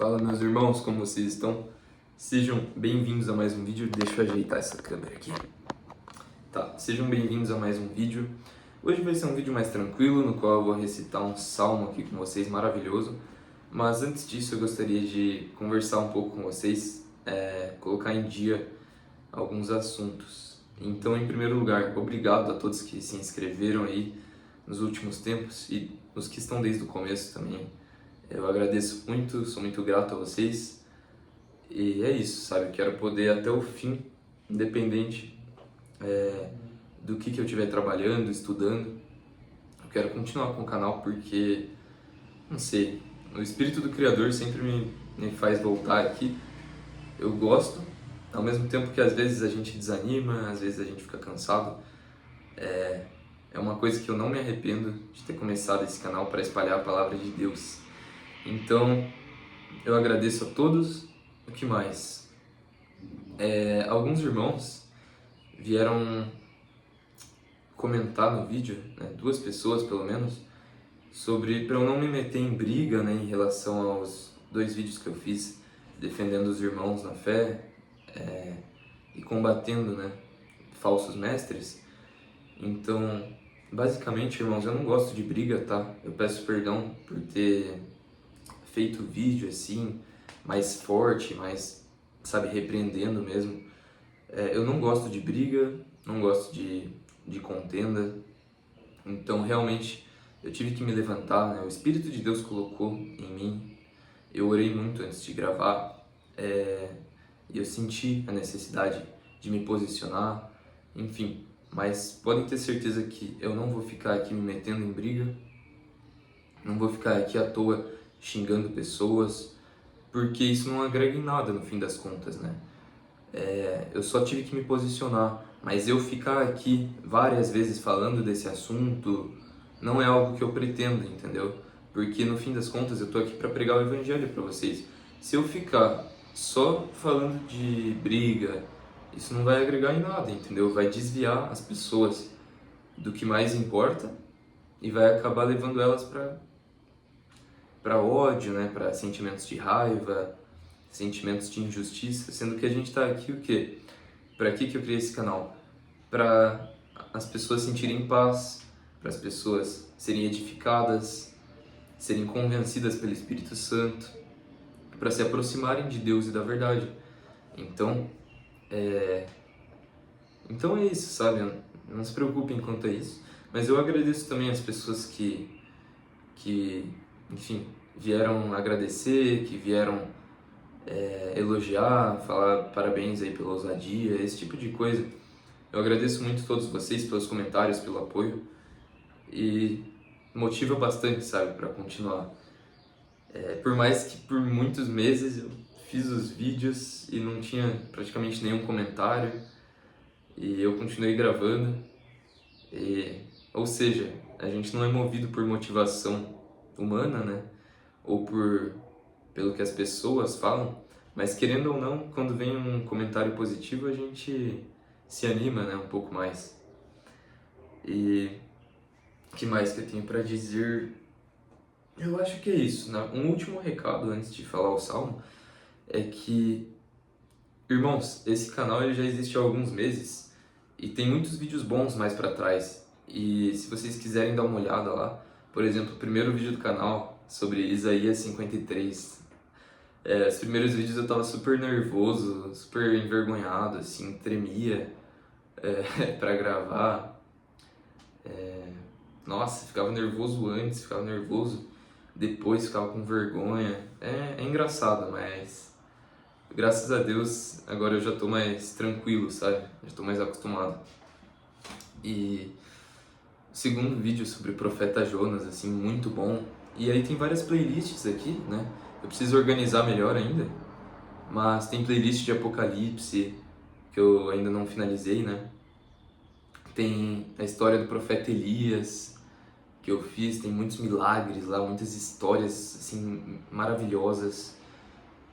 Fala, meus irmãos, como vocês estão? Sejam bem-vindos a mais um vídeo. Deixa eu ajeitar essa câmera aqui. Tá, sejam bem-vindos a mais um vídeo. Hoje vai ser um vídeo mais tranquilo, no qual eu vou recitar um salmo aqui com vocês, maravilhoso. Mas antes disso, eu gostaria de conversar um pouco com vocês, colocar em dia alguns assuntos. Então, em primeiro lugar, obrigado a todos que se inscreveram aí nos últimos tempos e os que estão desde o começo também. Eu agradeço muito, sou muito grato a vocês. E é isso, sabe? Eu quero poder até o fim, independente do que eu estiver trabalhando, estudando. Eu quero continuar com o canal porque, não sei, o espírito do Criador sempre me faz voltar aqui. Eu gosto, ao mesmo tempo que às vezes a gente desanima, às vezes a gente fica cansado. É uma coisa que eu não me arrependo de ter começado esse canal para espalhar a palavra de Deus. Então, eu agradeço a todos. O que mais? Alguns irmãos vieram comentar no vídeo, né, 2 pessoas pelo menos, sobre para eu não me meter em briga, né, em relação aos 2 vídeos que eu fiz defendendo os irmãos na fé e combatendo, né, falsos mestres. Então, basicamente, irmãos, eu não gosto de briga, tá? Eu peço perdão por ter feito vídeo assim, mais forte, mais, sabe, repreendendo mesmo. Eu não gosto de briga, não gosto de contenda. Então, realmente, eu tive que me levantar, né? O Espírito de Deus colocou em mim. Eu orei muito antes de gravar e eu senti a necessidade de me posicionar, enfim. Mas podem ter certeza que eu não vou ficar aqui me metendo em briga, não vou ficar aqui à toa xingando pessoas, porque isso não agrega em nada no fim das contas, né? Eu só tive que me posicionar, mas eu ficar aqui várias vezes falando desse assunto não é algo que eu pretendo, entendeu? Porque no fim das contas eu tô aqui para pregar o evangelho para vocês. Se eu ficar só falando de briga, isso não vai agregar em nada, entendeu? Vai desviar as pessoas do que mais importa e vai acabar levando elas para ódio, né? Para sentimentos de raiva, sentimentos de injustiça, sendo que a gente está aqui o quê? Para que eu criei esse canal? Para as pessoas sentirem paz, para as pessoas serem edificadas, serem convencidas pelo Espírito Santo, para se aproximarem de Deus e da verdade. Então, então é isso, sabe? Não se preocupem quanto a isso. Mas eu agradeço também as pessoas que enfim, vieram agradecer, que vieram elogiar, falar parabéns aí pela ousadia, esse tipo de coisa. Eu agradeço muito a todos vocês pelos comentários, pelo apoio e motiva bastante, sabe, para continuar. Por mais que por muitos meses eu fiz os vídeos e não tinha praticamente nenhum comentário e eu continuei gravando. Ou seja, a gente não é movido por motivação humana, né? Ou pelo que as pessoas falam, mas querendo ou não, quando vem um comentário positivo, a gente se anima, né, um pouco mais. E o que mais que eu tenho para dizer? Eu acho que é isso, né? Um último recado antes de falar o salmo é que, irmãos, esse canal ele já existe há alguns meses e tem muitos vídeos bons mais para trás. E se vocês quiserem dar uma olhada lá, por exemplo, o primeiro vídeo do canal sobre Isaías 53. Os primeiros vídeos eu tava super nervoso, super envergonhado, assim, tremia pra gravar. Nossa, ficava nervoso antes, ficava nervoso depois, ficava com vergonha. É engraçado, mas graças a Deus agora eu já tô mais tranquilo, sabe? Já tô mais acostumado. E o segundo vídeo sobre o profeta Jonas, assim, muito bom. E aí tem várias playlists aqui, né? Eu preciso organizar melhor ainda. Mas tem playlist de Apocalipse, que eu ainda não finalizei, né? Tem a história do profeta Elias, que eu fiz, tem muitos milagres lá, muitas histórias, assim, maravilhosas.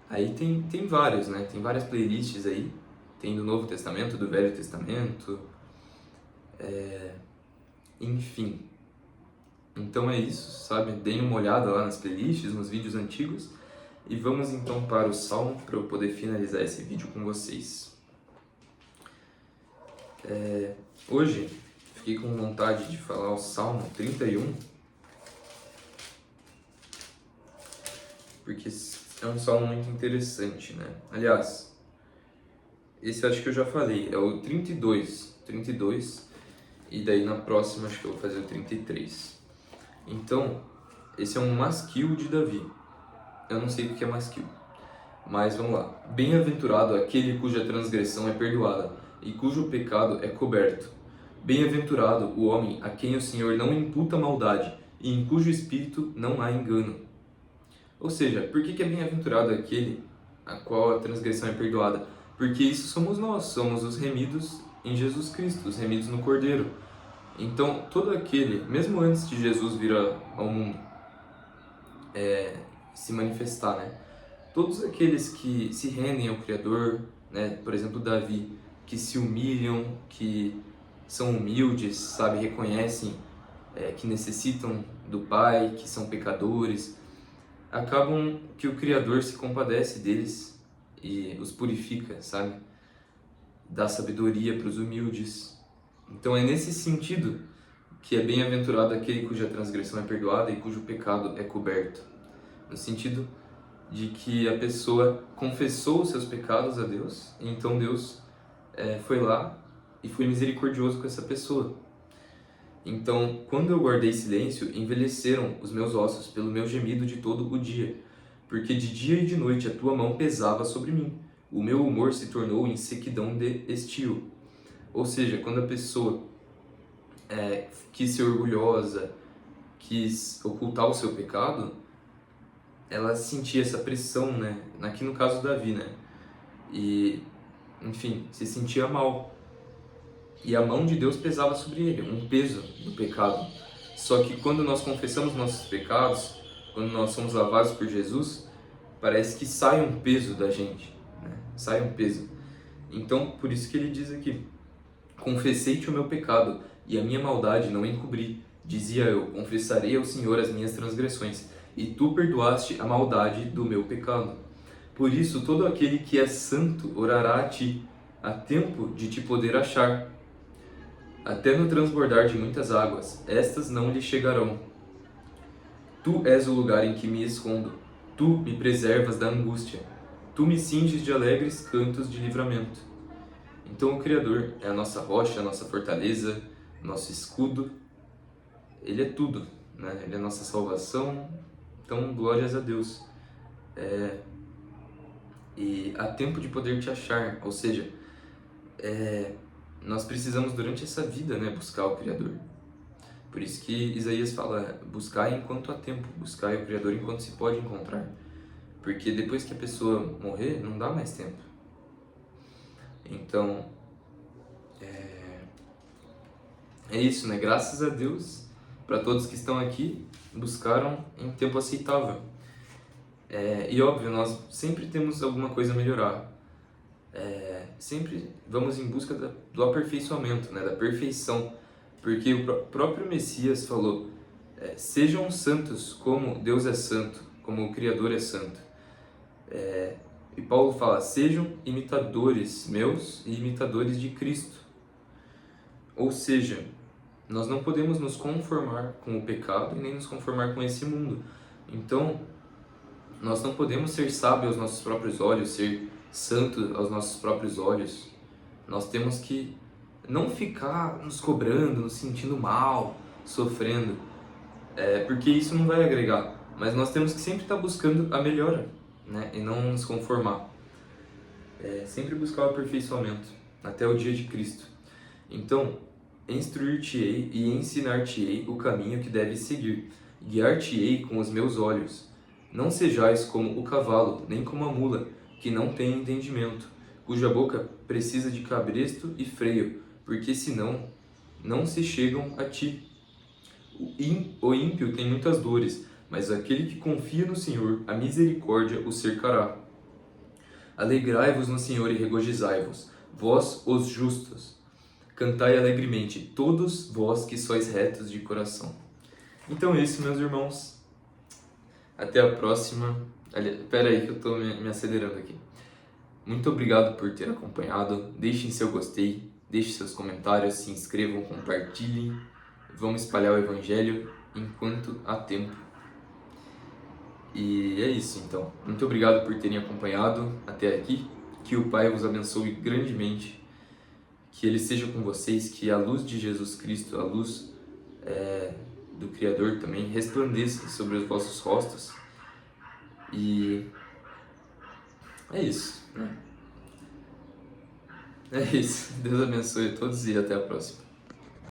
Aí tem vários, né? Tem várias playlists aí. Tem do Novo Testamento, do Velho Testamento, enfim. Então é isso, sabe? Deem uma olhada lá nas playlists, nos vídeos antigos. E vamos então para o Salmo para eu poder finalizar esse vídeo com vocês. Hoje fiquei com vontade de falar o Salmo 31, porque é um salmo muito interessante, né? Aliás, esse eu acho que eu já falei, é o 32, e daí na próxima acho que eu vou fazer o 33. Então, esse é um masquil de Davi. Eu não sei o que é masquil, mas vamos lá. Bem-aventurado aquele cuja transgressão é perdoada e cujo pecado é coberto. Bem-aventurado o homem a quem o Senhor não imputa maldade e em cujo espírito não há engano. Ou seja, por que é bem-aventurado aquele a qual a transgressão é perdoada? Porque isso somos nós, somos os remidos em Jesus Cristo, os remidos no Cordeiro. Então, todo aquele, mesmo antes de Jesus vir ao mundo, se manifestar, né? Todos aqueles que se rendem ao Criador, né? Por exemplo, Davi, que se humilham, que são humildes, sabe, reconhecem que necessitam do Pai, que são pecadores, acabam que o Criador se compadece deles e os purifica, sabe? Dá sabedoria para os humildes. Então é nesse sentido que é bem-aventurado aquele cuja transgressão é perdoada e cujo pecado é coberto. No sentido de que a pessoa confessou os seus pecados a Deus, e então Deus foi lá e foi misericordioso com essa pessoa. Então, quando eu guardei silêncio, envelheceram os meus ossos pelo meu gemido de todo o dia, porque de dia e de noite a tua mão pesava sobre mim. O meu humor se tornou em sequidão de estio. Ou seja, quando a pessoa quis ser orgulhosa, quis ocultar o seu pecado, ela sentia essa pressão, né? Aqui no caso Davi, né? E, enfim, se sentia mal. E a mão de Deus pesava sobre ele, um peso do pecado. Só que quando nós confessamos nossos pecados, quando nós somos lavados por Jesus, parece que sai um peso da gente, né? Sai um peso. Então, por isso que ele diz aqui: confessei-te o meu pecado e a minha maldade não encobri. Dizia eu: confessarei ao Senhor as minhas transgressões, e tu perdoaste a maldade do meu pecado. Por isso, todo aquele que é santo orará a ti, a tempo de te poder achar. Até no transbordar de muitas águas, estas não lhe chegarão. Tu és o lugar em que me escondo, tu me preservas da angústia, tu me cinges de alegres cantos de livramento. Então o Criador é a nossa rocha, a nossa fortaleza, nosso escudo. Ele é tudo, né? Ele é a nossa salvação. Então, glórias a Deus. E há tempo de poder te achar, ou seja, nós precisamos durante essa vida, né, buscar o Criador. Por isso que Isaías fala: buscar enquanto há tempo, buscar o Criador enquanto se pode encontrar. Porque depois que a pessoa morrer, não dá mais tempo. Então, é isso, né? Graças a Deus, para todos que estão aqui, buscaram em tempo aceitável. E óbvio, nós sempre temos alguma coisa a melhorar. Sempre vamos em busca do aperfeiçoamento, né? Da perfeição. Porque o próprio Messias falou: sejam santos como Deus é santo, como o Criador é santo. E Paulo fala: sejam imitadores meus e imitadores de Cristo. Ou seja, nós não podemos nos conformar com o pecado e nem nos conformar com esse mundo. Então, nós não podemos ser sábios aos nossos próprios olhos, ser santos aos nossos próprios olhos. Nós temos que não ficar nos cobrando, nos sentindo mal, sofrendo, porque isso não vai agregar. Mas nós temos que sempre estar buscando a melhora, né? E não nos conformar. Sempre buscar o aperfeiçoamento, até o dia de Cristo. Então, instruir-te-ei e ensinar-te-ei o caminho que deves seguir. Guiar-te-ei com os meus olhos. Não sejais como o cavalo, nem como a mula, que não tem entendimento, cuja boca precisa de cabresto e freio, porque senão não se chegam a ti. O ímpio tem muitas dores, mas aquele que confia no Senhor, a misericórdia o cercará. Alegrai-vos no Senhor e regozijai-vos, vós os justos. Cantai alegremente, todos vós que sois retos de coração. Então é isso, meus irmãos. Até a próxima. Pera aí que eu tô me acelerando aqui. Muito obrigado por ter acompanhado. Deixem seu gostei, deixem seus comentários, se inscrevam, compartilhem. Vamos espalhar o Evangelho enquanto há tempo. E é isso então. Muito obrigado por terem acompanhado até aqui. Que o Pai vos abençoe grandemente. Que Ele esteja com vocês. Que a luz de Jesus Cristo, a luz do Criador também, resplandeça sobre os vossos rostos. E é isso, né? É isso. Deus abençoe a todos e até a próxima.